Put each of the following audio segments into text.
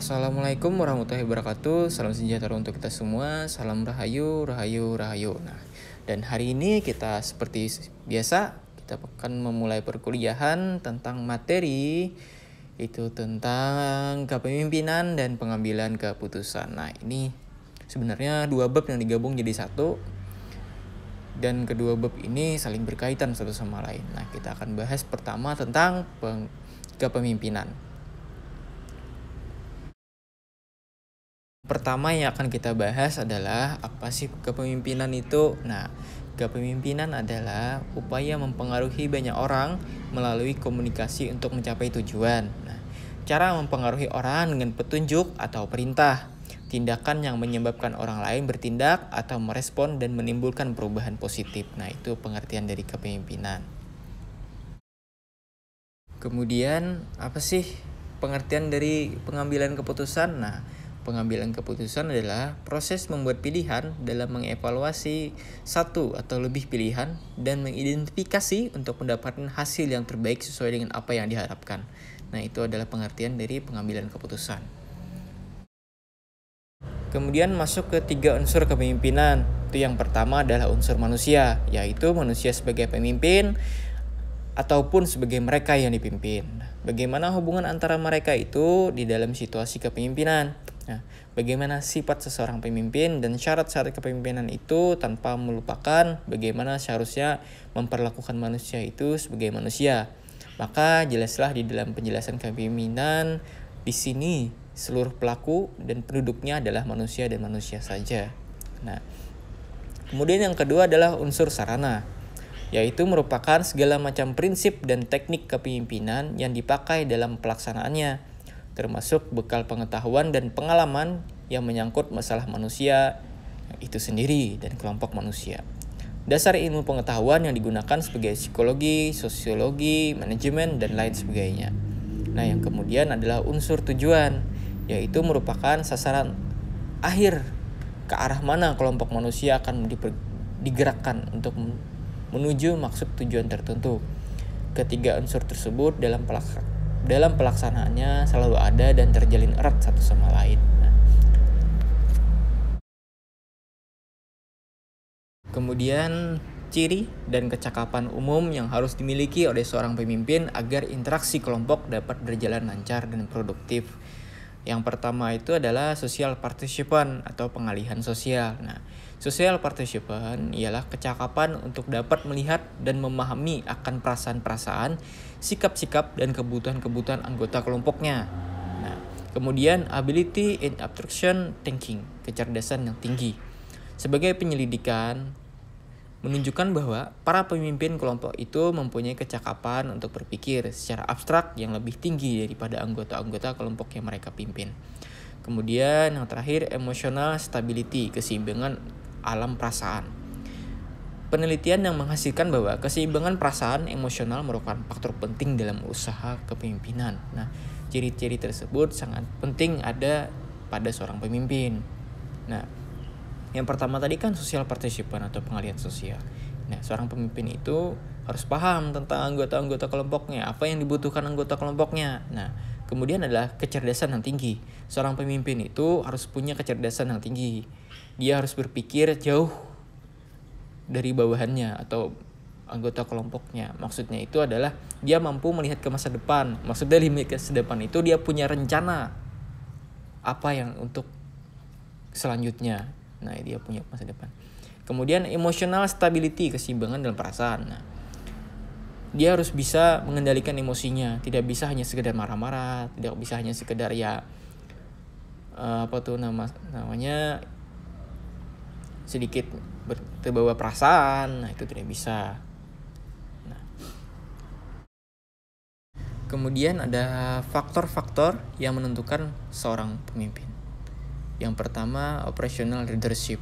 Assalamualaikum warahmatullahi wabarakatuh. Salam sejahtera untuk kita semua. Salam rahayu, rahayu, rahayu. Nah, dan hari ini kita seperti biasa kita akan memulai perkuliahan tentang materi itu tentang kepemimpinan dan pengambilan keputusan. Nah, ini sebenarnya dua bab yang digabung jadi satu. Dan kedua bab ini saling berkaitan satu sama lain. Nah, kita akan bahas pertama tentang kepemimpinan. Pertama yang akan kita bahas adalah apa sih kepemimpinan itu? Nah, kepemimpinan adalah upaya mempengaruhi banyak orang melalui komunikasi untuk mencapai tujuan. Nah, cara mempengaruhi orang dengan petunjuk atau perintah, tindakan yang menyebabkan orang lain bertindak atau merespon dan menimbulkan perubahan positif. Nah, itu pengertian dari kepemimpinan. Kemudian, apa sih pengertian dari pengambilan keputusan? Nah, pengambilan keputusan adalah proses membuat pilihan dalam mengevaluasi satu atau lebih pilihan dan mengidentifikasi untuk mendapatkan hasil yang terbaik sesuai dengan apa yang diharapkan. Nah, itu adalah pengertian dari pengambilan keputusan. Kemudian masuk ke 3 unsur kepemimpinan. Itu yang pertama adalah unsur manusia, yaitu manusia sebagai pemimpin ataupun sebagai mereka yang dipimpin. Bagaimana hubungan antara mereka itu di dalam situasi kepemimpinan? Nah, bagaimana sifat seseorang pemimpin dan syarat-syarat kepemimpinan itu tanpa melupakan bagaimana seharusnya memperlakukan manusia itu sebagai manusia. Maka jelaslah di dalam penjelasan kepemimpinan di sini seluruh pelaku dan penduduknya adalah manusia dan manusia saja. Nah, kemudian yang kedua adalah unsur sarana, yaitu merupakan segala macam prinsip dan teknik kepemimpinan yang dipakai dalam pelaksanaannya, termasuk bekal pengetahuan dan pengalaman yang menyangkut masalah manusia itu sendiri dan kelompok manusia. Dasar ilmu pengetahuan yang digunakan sebagai psikologi, sosiologi, manajemen, dan lain sebagainya. Nah, yang kemudian adalah unsur tujuan, yaitu merupakan sasaran akhir ke arah mana kelompok manusia akan digerakkan untuk menuju maksud tujuan tertentu. Ketiga unsur tersebut dalam pelaksanaannya selalu ada dan terjalin erat satu sama lain. Kemudian ciri dan kecakapan umum yang harus dimiliki oleh seorang pemimpin agar interaksi kelompok dapat berjalan lancar dan produktif. Yang pertama itu adalah social participant atau pengalihan sosial. Nah, social participant ialah kecakapan untuk dapat melihat dan memahami akan perasaan-perasaan, sikap-sikap, dan kebutuhan-kebutuhan anggota kelompoknya. Nah, kemudian ability in abstraction thinking, kecerdasan yang tinggi. Sebagai penyelidikan, menunjukkan bahwa para pemimpin kelompok itu mempunyai kecakapan untuk berpikir secara abstrak yang lebih tinggi daripada anggota-anggota kelompok yang mereka pimpin. Kemudian yang terakhir, emotional stability, keseimbangan alam perasaan. Penelitian yang menghasilkan bahwa keseimbangan perasaan emosional merupakan faktor penting dalam usaha kepemimpinan. Nah, ciri-ciri tersebut sangat penting ada pada seorang pemimpin. Nah, yang pertama tadi kan social participant atau pengalihan sosial. Nah, seorang pemimpin itu harus paham tentang anggota-anggota kelompoknya, apa yang dibutuhkan anggota kelompoknya. Nah, kemudian adalah kecerdasan yang tinggi. Seorang pemimpin itu harus punya kecerdasan yang tinggi. Dia harus berpikir jauh dari bawahannya atau anggota kelompoknya. Maksudnya itu adalah dia mampu melihat ke masa depan. Maksudnya melihat ke masa depan itu dia punya rencana apa yang untuk selanjutnya. Nah, dia punya masa depan. Kemudian emotional stability, keseimbangan dalam perasaan. Nah, dia harus bisa mengendalikan emosinya, tidak bisa hanya sekedar marah-marah, tidak bisa hanya sekedar namanya sedikit terbawa perasaan. Nah, itu tidak bisa. Nah, kemudian ada faktor-faktor yang menentukan seorang pemimpin. Yang pertama, operational leadership.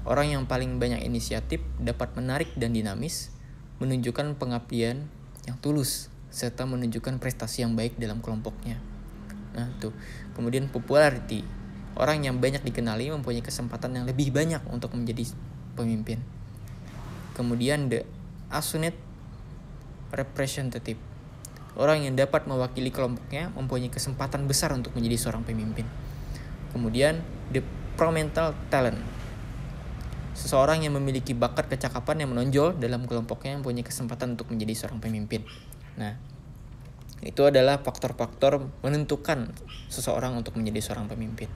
Orang yang paling banyak inisiatif dapat menarik dan dinamis, menunjukkan pengabdian yang tulus, serta menunjukkan prestasi yang baik dalam kelompoknya. Nah, tuh. Kemudian popularity. Orang yang banyak dikenali mempunyai kesempatan yang lebih banyak untuk menjadi pemimpin. Kemudian the assumed representative. Orang yang dapat mewakili kelompoknya mempunyai kesempatan besar untuk menjadi seorang pemimpin. Kemudian, developmental talent. Seseorang yang memiliki bakat kecakapan yang menonjol dalam kelompoknya mempunyai kesempatan untuk menjadi seorang pemimpin. Nah, itu adalah faktor-faktor menentukan seseorang untuk menjadi seorang pemimpin.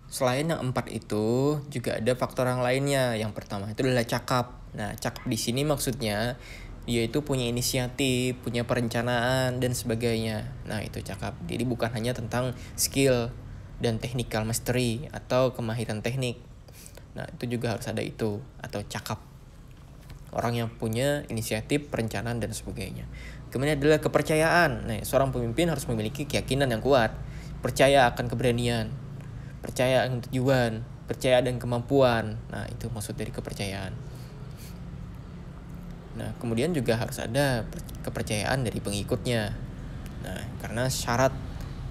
Selain yang 4 itu, juga ada faktor yang lainnya. Yang pertama itu adalah cakap. Nah, cakap di sini maksudnya dia itu punya inisiatif, punya perencanaan, dan sebagainya. Nah, itu cakap. Jadi bukan hanya tentang skill dan technical mastery atau kemahiran teknik. Nah, itu juga harus ada itu, atau cakap. Orang yang punya inisiatif, perencanaan, dan sebagainya. Kemudian adalah kepercayaan. Nah, seorang pemimpin harus memiliki keyakinan yang kuat, percaya akan keberanian, percaya akan tujuan, percaya dan kemampuan. Nah, itu maksud dari kepercayaan. Nah, kemudian juga harus ada kepercayaan dari pengikutnya. Nah, karena syarat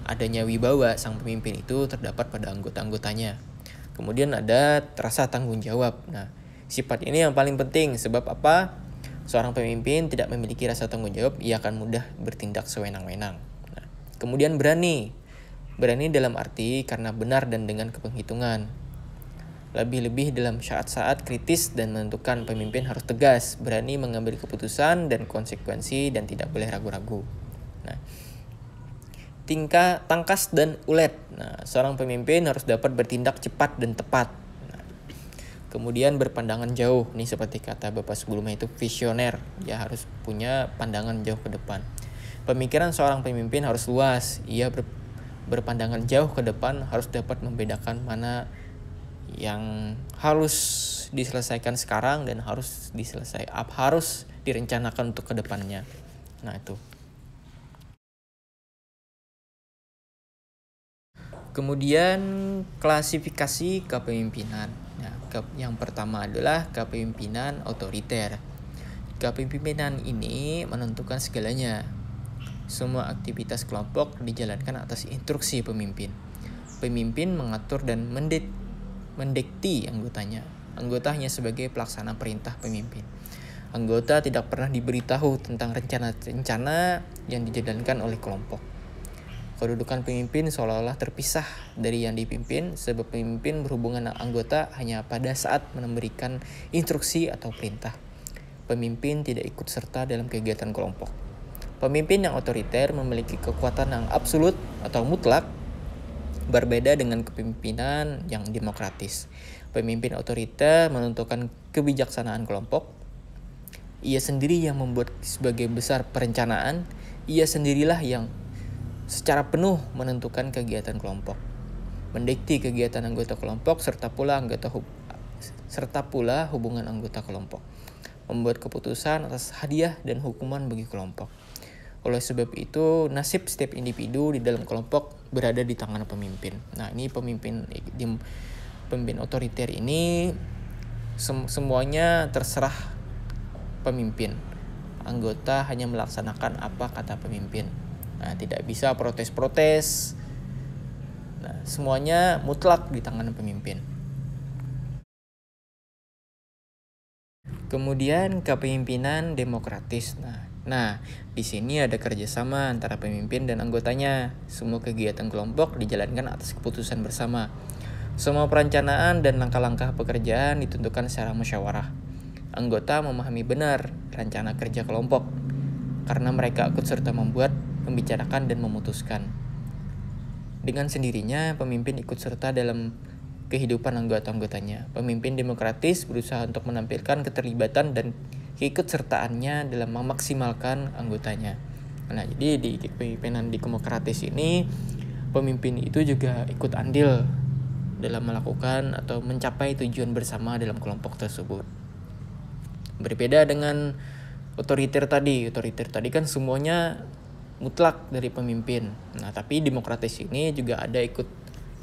adanya wibawa sang pemimpin itu terdapat pada anggota-anggotanya. Kemudian ada rasa tanggung jawab. Nah, sifat ini yang paling penting. Sebab apa? Seorang pemimpin tidak memiliki rasa tanggung jawab, ia akan mudah bertindak sewenang-wenang. Nah, kemudian berani. Berani dalam arti karena benar dan dengan kepenghitungan. Lebih-lebih dalam saat-saat kritis dan menentukan, pemimpin harus tegas, berani mengambil keputusan dan konsekuensi dan tidak boleh ragu-ragu. Nah, tangkas dan ulet. Nah, seorang pemimpin harus dapat bertindak cepat dan tepat. Nah, kemudian berpandangan jauh. Ini seperti kata Bapak sebelumnya itu visioner. Dia harus punya pandangan jauh ke depan. Pemikiran seorang pemimpin harus luas. Ia berpandangan jauh ke depan, harus dapat membedakan mana yang harus diselesaikan sekarang dan harus direncanakan untuk kedepannya. Nah, itu. Kemudian klasifikasi kepemimpinan. Nah, yang pertama adalah kepemimpinan otoriter. Kepemimpinan ini menentukan segalanya. Semua aktivitas kelompok dijalankan atas instruksi pemimpin. Pemimpin mengatur dan mendikti anggotanya. Anggota hanya sebagai pelaksana perintah pemimpin. Anggota tidak pernah diberitahu tentang rencana-rencana yang dijalankan oleh kelompok. Kedudukan pemimpin seolah-olah terpisah dari yang dipimpin, sebab pemimpin berhubungan dengan anggota hanya pada saat memberikan instruksi atau perintah. Pemimpin tidak ikut serta dalam kegiatan kelompok. Pemimpin yang otoriter memiliki kekuatan yang absolut atau mutlak, berbeda dengan kepemimpinan yang demokratis. Pemimpin otoriter menentukan kebijaksanaan kelompok. Ia sendiri yang membuat sebagai besar perencanaan. Ia sendirilah yang secara penuh menentukan kegiatan kelompok, mendikti kegiatan anggota kelompok serta pula hubungan anggota kelompok, membuat keputusan atas hadiah dan hukuman bagi kelompok. Oleh sebab itu, nasib setiap individu di dalam kelompok berada di tangan pemimpin. Nah, ini pemimpin otoriter ini semuanya terserah pemimpin. Anggota hanya melaksanakan apa kata pemimpin. Nah, tidak bisa protes-protes. Nah, semuanya mutlak di tangan pemimpin. Kemudian kepemimpinan demokratis. Nah, di sini ada kerjasama antara pemimpin dan anggotanya. Semua kegiatan kelompok dijalankan atas keputusan bersama. Semua perencanaan dan langkah-langkah pekerjaan ditentukan secara musyawarah. Anggota memahami benar rencana kerja kelompok karena mereka ikut serta membuat, membicarakan, dan memutuskan. Dengan sendirinya, pemimpin ikut serta dalam kehidupan anggota-anggotanya. Pemimpin demokratis berusaha untuk menampilkan keterlibatan dan keikutsertaannya dalam memaksimalkan anggotanya. Nah, jadi di kepemimpinan demokratis ini, pemimpin itu juga ikut andil dalam melakukan atau mencapai tujuan bersama dalam kelompok tersebut. Berbeda dengan otoriter tadi. Otoriter tadi kan semuanya mutlak dari pemimpin. Nah, tapi demokratis ini juga ada ikut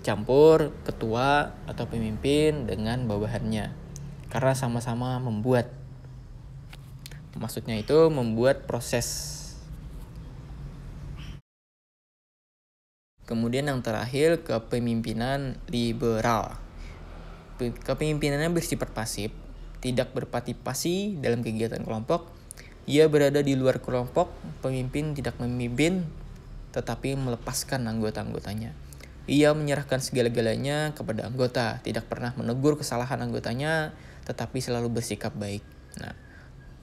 campur ketua atau pemimpin dengan bawahannya. Karena sama-sama membuat. Maksudnya itu membuat proses. Kemudian yang terakhir, kepemimpinan liberal. Kepemimpinannya bersifat pasif, tidak berpartisipasi dalam kegiatan kelompok. Ia berada di luar kelompok, pemimpin tidak memimpin, tetapi melepaskan anggota-anggotanya. Ia menyerahkan segala-galanya kepada anggota, tidak pernah menegur kesalahan anggotanya, tetapi selalu bersikap baik. Nah,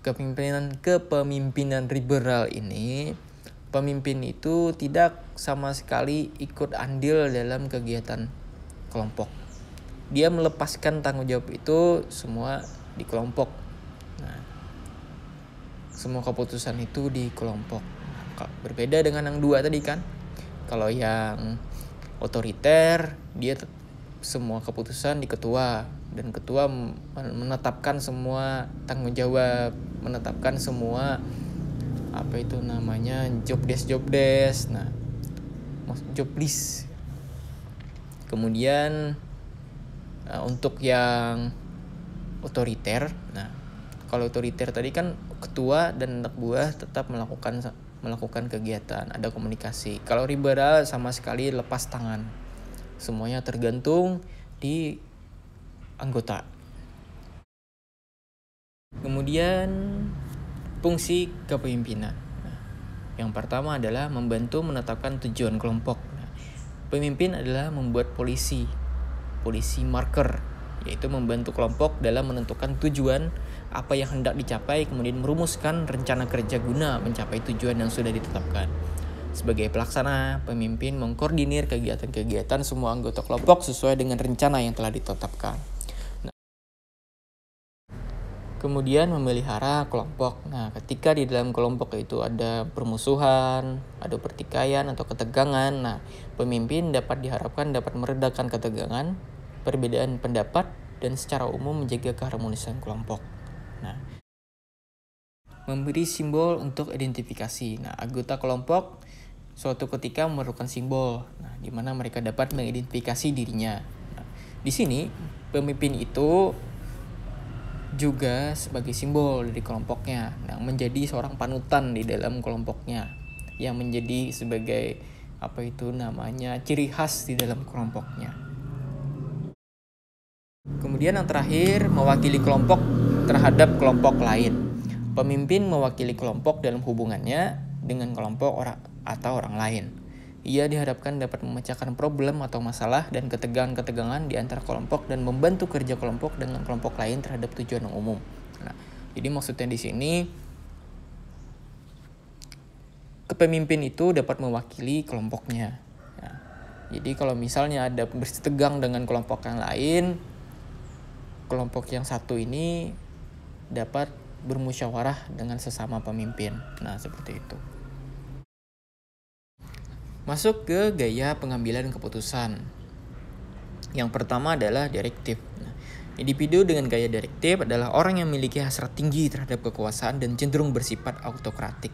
kepemimpinan liberal ini, pemimpin itu tidak sama sekali ikut andil dalam kegiatan kelompok. Dia melepaskan tanggung jawab itu semua di kelompok. Nah, semua keputusan itu di kelompok. Nah, berbeda dengan yang dua tadi kan. Kalau yang otoriter, dia semua keputusan di ketua, dan ketua menetapkan semua tanggung jawab, menetapkan semua job desk. Nah, job list. Kemudian untuk yang otoriter, nah kalau otoriter tadi kan ketua dan anak buah tetap melakukan kegiatan, ada komunikasi. Kalau liberal sama sekali lepas tangan, semuanya tergantung di anggota. Kemudian fungsi kepemimpinan. Nah, yang pertama adalah membantu menetapkan tujuan kelompok. Nah, pemimpin adalah membuat polisi marker, yaitu membantu kelompok dalam menentukan tujuan apa yang hendak dicapai, kemudian merumuskan rencana kerja guna mencapai tujuan yang sudah ditetapkan. Sebagai pelaksana, pemimpin mengkoordinir kegiatan-kegiatan semua anggota kelompok sesuai dengan rencana yang telah ditetapkan. Kemudian memelihara kelompok. Nah, ketika di dalam kelompok itu ada permusuhan, ada pertikaian atau ketegangan, nah, pemimpin diharapkan dapat meredakan ketegangan, perbedaan pendapat, dan secara umum menjaga keharmonisan kelompok. Nah, memberi simbol untuk identifikasi. Nah, anggota kelompok suatu ketika memerlukan simbol, nah, di mana mereka dapat mengidentifikasi dirinya. Nah, di sini pemimpin itu juga sebagai simbol dari kelompoknya, nah, menjadi seorang panutan di dalam kelompoknya, yang menjadi sebagai ciri khas di dalam kelompoknya. Kemudian yang terakhir, mewakili kelompok terhadap kelompok lain. Pemimpin mewakili kelompok dalam hubungannya dengan kelompok orang lain. Ia diharapkan dapat memecahkan problem atau masalah dan ketegangan-ketegangan di antara kelompok dan membantu kerja kelompok dengan kelompok lain terhadap tujuan yang umum. Nah, jadi maksudnya di sini kepemimpin itu dapat mewakili kelompoknya. Nah, jadi kalau misalnya ada bersetegang dengan kelompok yang lain, kelompok yang satu ini dapat bermusyawarah dengan sesama pemimpin. Nah, seperti itu. Masuk ke gaya pengambilan keputusan. Yang pertama adalah direktif. Nah, individu dengan gaya direktif adalah orang yang memiliki hasrat tinggi terhadap kekuasaan dan cenderung bersifat autokratik.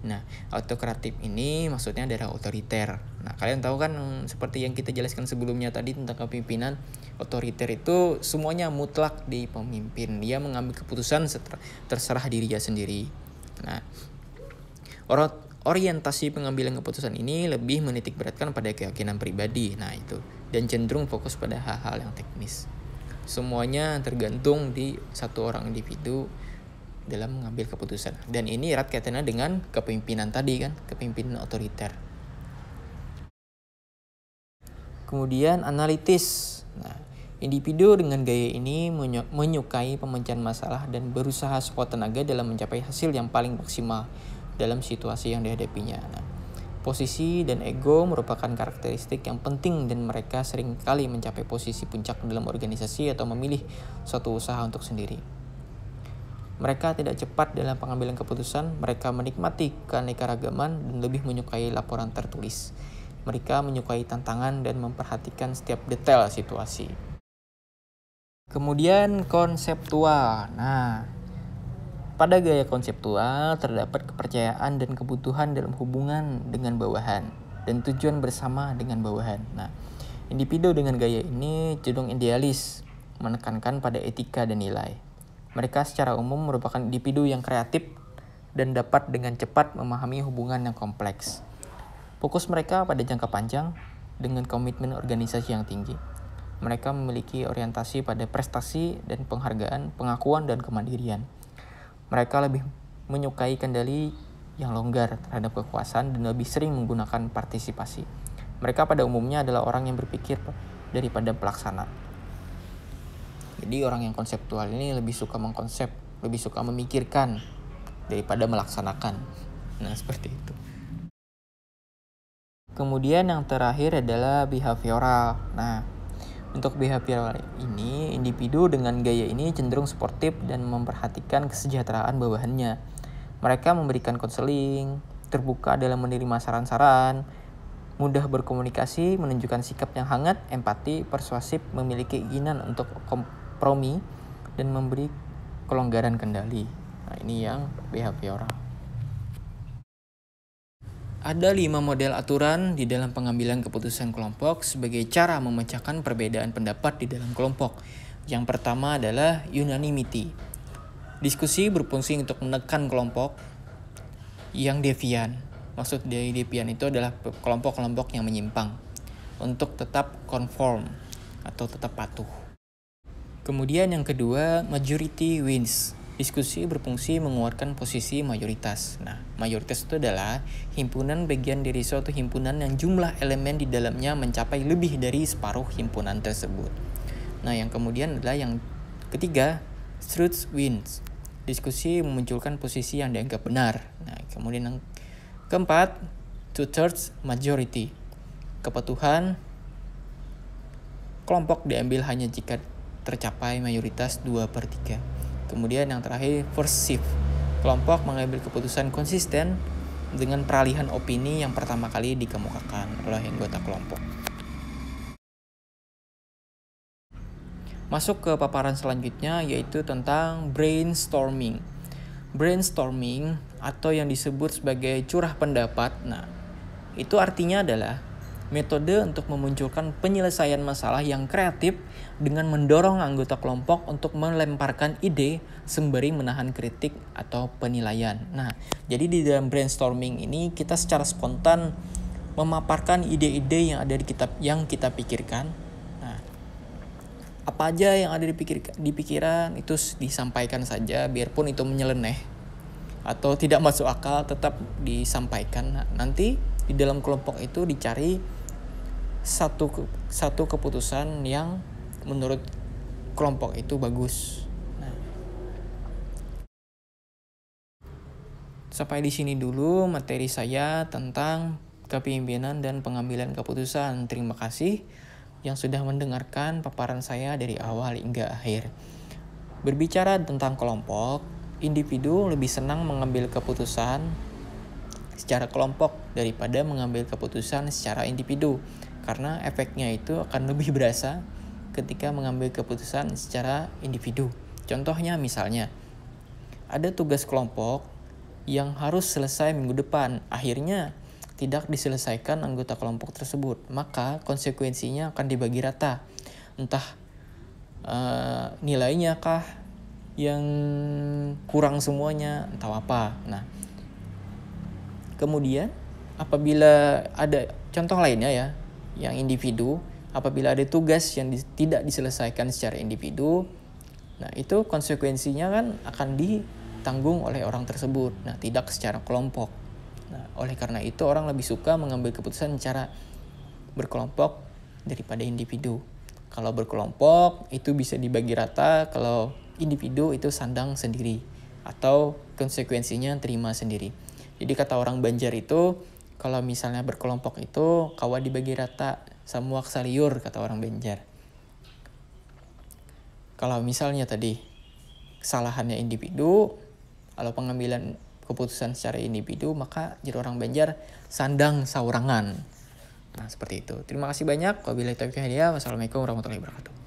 Nah, autokratik ini maksudnya adalah otoriter. Nah, kalian tahu kan seperti yang kita jelaskan sebelumnya tadi tentang kepemimpinan, otoriter itu semuanya mutlak di pemimpin. Dia mengambil keputusan terserah dirinya sendiri. Nah, orientasi pengambilan keputusan ini lebih menitik beratkan pada keyakinan pribadi. Nah, itu, dan cenderung fokus pada hal-hal yang teknis. Semuanya tergantung di satu orang individu dalam mengambil keputusan. Dan ini erat kaitannya dengan kepemimpinan tadi kan, kepemimpinan otoriter. Kemudian analitis. Nah, individu dengan gaya ini menyukai pemecahan masalah dan berusaha sekuat tenaga dalam mencapai hasil yang paling maksimal dalam situasi yang dihadapinya. Nah, posisi dan ego merupakan karakteristik yang penting dan mereka sering kali mencapai posisi puncak dalam organisasi atau memilih suatu usaha untuk sendiri. Mereka tidak cepat dalam pengambilan keputusan, mereka menikmati keanekaragaman dan lebih menyukai laporan tertulis. Mereka menyukai tantangan dan memperhatikan setiap detail situasi. Kemudian konseptual. Nah, pada gaya konseptual terdapat kepercayaan dan kebutuhan dalam hubungan dengan bawahan dan tujuan bersama dengan bawahan. Nah, individu dengan gaya ini cenderung idealis, menekankan pada etika dan nilai. Mereka secara umum merupakan individu yang kreatif dan dapat dengan cepat memahami hubungan yang kompleks. Fokus mereka pada jangka panjang dengan komitmen organisasi yang tinggi. Mereka memiliki orientasi pada prestasi dan penghargaan, pengakuan, dan kemandirian. Mereka lebih menyukai kendali yang longgar terhadap kekuasaan dan lebih sering menggunakan partisipasi. Mereka pada umumnya adalah orang yang berpikir daripada pelaksana. Jadi orang yang konseptual ini lebih suka mengkonsep, lebih suka memikirkan daripada melaksanakan. Nah, seperti itu. Kemudian yang terakhir adalah behavioral. Nah, untuk behavioral ini, individu dengan gaya ini cenderung sportif dan memperhatikan kesejahteraan bawahannya. Mereka memberikan konseling, terbuka dalam menerima saran-saran, mudah berkomunikasi, menunjukkan sikap yang hangat, empati, persuasif, memiliki keinginan untuk kompromi, dan memberi kelonggaran kendali. Nah, ini yang behavioral. Ada 5 model aturan di dalam pengambilan keputusan kelompok sebagai cara memecahkan perbedaan pendapat di dalam kelompok. Yang pertama adalah unanimity. Diskusi berfungsi untuk menekan kelompok yang devian. Maksud dari devian itu adalah kelompok-kelompok yang menyimpang untuk tetap conform atau tetap patuh. Kemudian yang kedua, majority wins. Diskusi berfungsi menguatkan posisi mayoritas. Nah, mayoritas itu adalah himpunan bagian dari suatu himpunan yang jumlah elemen di dalamnya mencapai lebih dari separuh himpunan tersebut. Nah, yang kemudian adalah yang ketiga, truth wins. Diskusi memunculkan posisi yang dianggap benar. Nah, kemudian yang keempat, two-thirds majority. Kepatuhan kelompok diambil hanya jika tercapai mayoritas 2/3. Kemudian yang terakhir, first shift. Kelompok mengambil keputusan konsisten dengan peralihan opini yang pertama kali dikemukakan oleh anggota kelompok. Masuk ke paparan selanjutnya, yaitu tentang brainstorming. Brainstorming atau yang disebut sebagai curah pendapat, nah itu artinya adalah metode untuk memunculkan penyelesaian masalah yang kreatif dengan mendorong anggota kelompok untuk melemparkan ide sembari menahan kritik atau penilaian. Nah, jadi di dalam brainstorming ini kita secara spontan memaparkan ide-ide yang ada yang kita pikirkan. Nah, apa aja yang ada di pikiran itu disampaikan saja, biarpun itu menyeleneh atau tidak masuk akal tetap disampaikan. Nah, nanti di dalam kelompok itu dicari satu keputusan yang menurut kelompok itu bagus. Nah, sampai di sini dulu materi saya tentang kepemimpinan dan pengambilan keputusan. Terima kasih yang sudah mendengarkan paparan saya dari awal hingga akhir. Berbicara tentang kelompok, individu lebih senang mengambil keputusan secara kelompok daripada mengambil keputusan secara individu. Karena efeknya itu akan lebih berasa ketika mengambil keputusan secara individu. Contohnya misalnya, ada tugas kelompok yang harus selesai minggu depan. Akhirnya tidak diselesaikan anggota kelompok tersebut. Maka konsekuensinya akan dibagi rata. Entah nilainya kah yang kurang semuanya, entah apa. Nah, kemudian apabila ada contoh lainnya ya, yang individu, apabila ada tugas yang tidak diselesaikan secara individu, nah itu konsekuensinya kan akan ditanggung oleh orang tersebut, nah tidak secara kelompok. Nah, oleh karena itu orang lebih suka mengambil keputusan secara berkelompok daripada individu. Kalau berkelompok itu bisa dibagi rata, kalau individu itu sandang sendiri atau konsekuensinya terima sendiri. Jadi kata orang Banjar itu, kalau misalnya berkelompok itu kawa dibagi rata semua kesaliur, kata orang Banjar. Kalau misalnya tadi kesalahannya individu, kalau pengambilan keputusan secara individu, maka jadi orang Banjar sandang saurangan. Nah, seperti itu. Terima kasih banyak. Wabillahi taufiq wal hidayah. Wassalamualaikum warahmatullahi wabarakatuh.